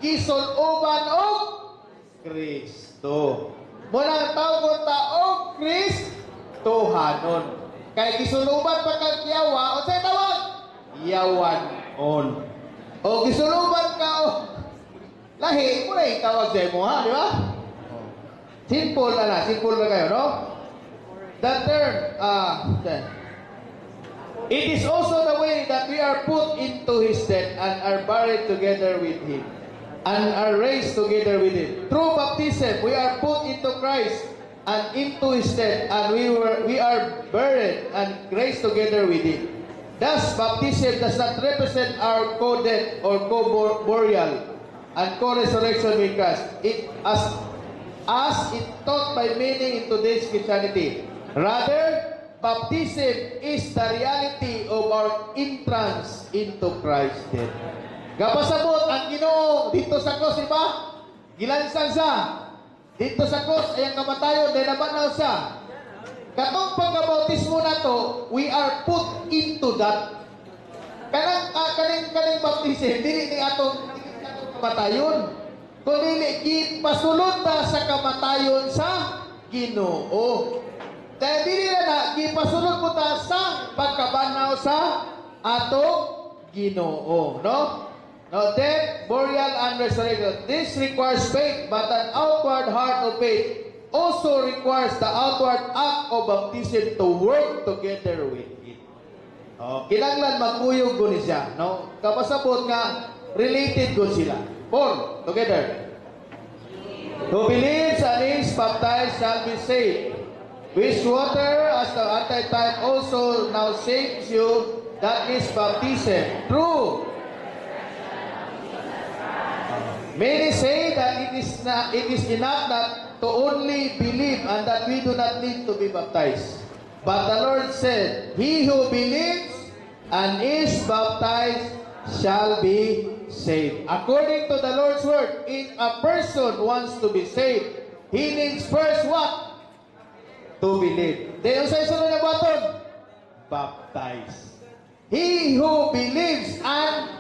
gisunuban og Kristo. Muna tawag ta og Kristohanon. Kay gisunuban pa kag yawa, o say tawag? Yawanon. O gisunuban ka o lahi, muna yung tawag sa imo, ha? Di ba? Simple na simple na kayo, no? That term, it is also the way that we are put into His death and are buried together with Him and are raised together with Him. Through baptism, we are put into Christ and into His death, and we are buried and raised together with Him. Thus, baptism does not represent our co-death or co-burial and co-resurrection with Christ. It as it taught by many in today's Christianity. Rather, baptism is the reality of our entrance into Christ's death. Gapasabot ang Ginoo dito sa cross, di ba? Gilansan siya. Dito sa cross ay ang kamatayon dahil nabanaw siya. Katong pagkabautismo na to, we are put into that. Kaning baptism, dili ni atong kamatayon. Kundi gipasulod ta sa kamatayon sa Ginoo. Dahil dili na gipasulod mo ta sa pagkabanaw sa atong Ginoo, no? No, death, burial, and resurrection. This requires faith, but an outward heart of faith also requires the outward act of baptism to work together with it. Kinahanglan magkuyog ko ni siya, no? Kapasabot nga related ko sila. Four, together. Who believes and is baptized shall be saved. Which water, as the antitype, also now saves you, that is baptism. True. Many say that it is enough that to only believe and that we do not need to be baptized. But the Lord said, He who believes and is baptized shall be saved. According to the Lord's word, if a person wants to be saved, he needs first what? To believe. Then, sa isunod na baton? Baptize. He who believes and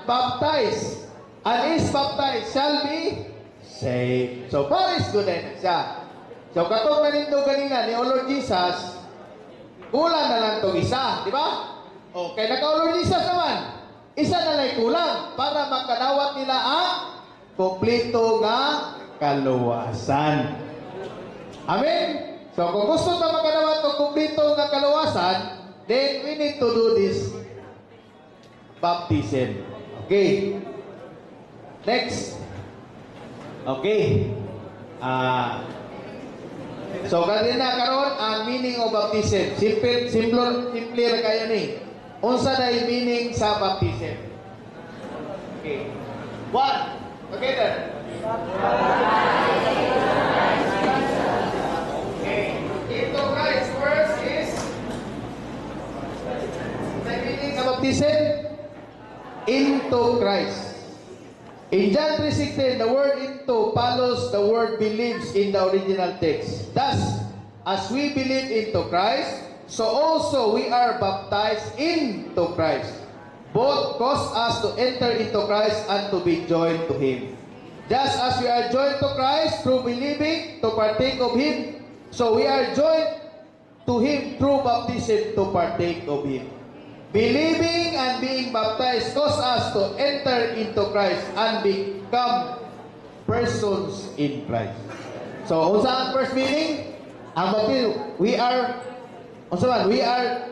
is baptized shall be saved. So, Paris good na siya. So, katong nanindo ganina ni O Lord Jesus, kulang na lang itong isa. Di ba? Okay, naka-O Lord Jesus naman. Isa na lang kulang para makadawat nila ang kompleto nga kaluwasan. Amen? So, kung gusto na makadawat ng kompleto nga kaluwasan, then we need to do this baptism. Okay. Next. Okay. So, kanina karon ang meaning of baptism. Simple ra kayo ni. Unsa na yung meaning sa baptism? Okay. One. Together. Okay. Into Christ first is the meaning sa baptism? Into Christ. In John 3:16, the word into follows the word believes in the original text. Thus, as we believe into Christ, so also we are baptized into Christ. Both cause us to enter into Christ and to be joined to Him. Just as we are joined to Christ through believing to partake of Him, so we are joined to Him through baptism to partake of Him. Believing and being baptized cause us to enter into Christ and become persons in Christ. So, unsa ang first meaning? Ang baptism, we are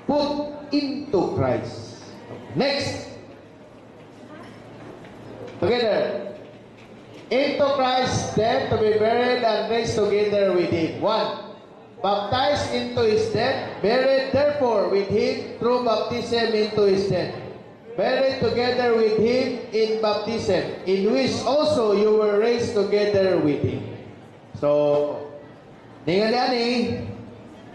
put into Christ. Next. Together. Into Christ's death to be buried and raised together with Him. One. Baptized into His death, buried therefore with Him through baptism into His death. Buried together with Him in baptism, in which also you were raised together with Him. So, ningali-ani,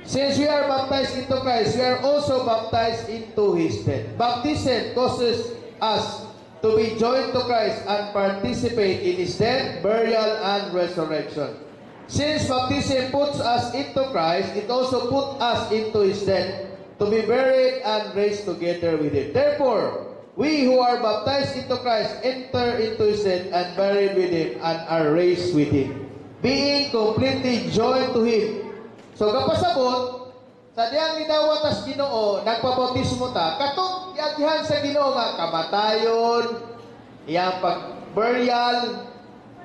since we are baptized into Christ, we are also baptized into His death. Baptism causes us to be joined to Christ and participate in His death, burial, and resurrection. Since baptism puts us into Christ, it also puts us into His death, to be buried and raised together with Him. Therefore, we who are baptized into Christ enter into his death and buried with him and are raised with him, being completely joined to him. So kapasabot, sa diyang nidawat as Ginoo, nagpabautismo ta, katong giagyahan sa Ginoo nga kamatayon, iyang pag-burial,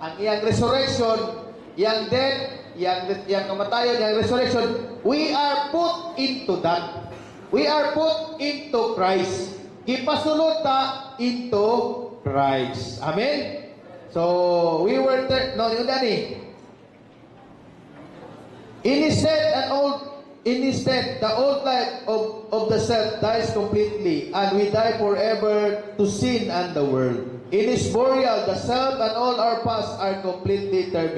ang iyang resurrection, iyang death, iyang kamatayon, iyang resurrection, we are put into that. We are put into Christ. Ipasulod ta into Christ. Amen? So, we were, yun dani. In his death, the old life of the self dies completely, and we die forever to sin and the world. In his burial, the self and all our past are completely terminated.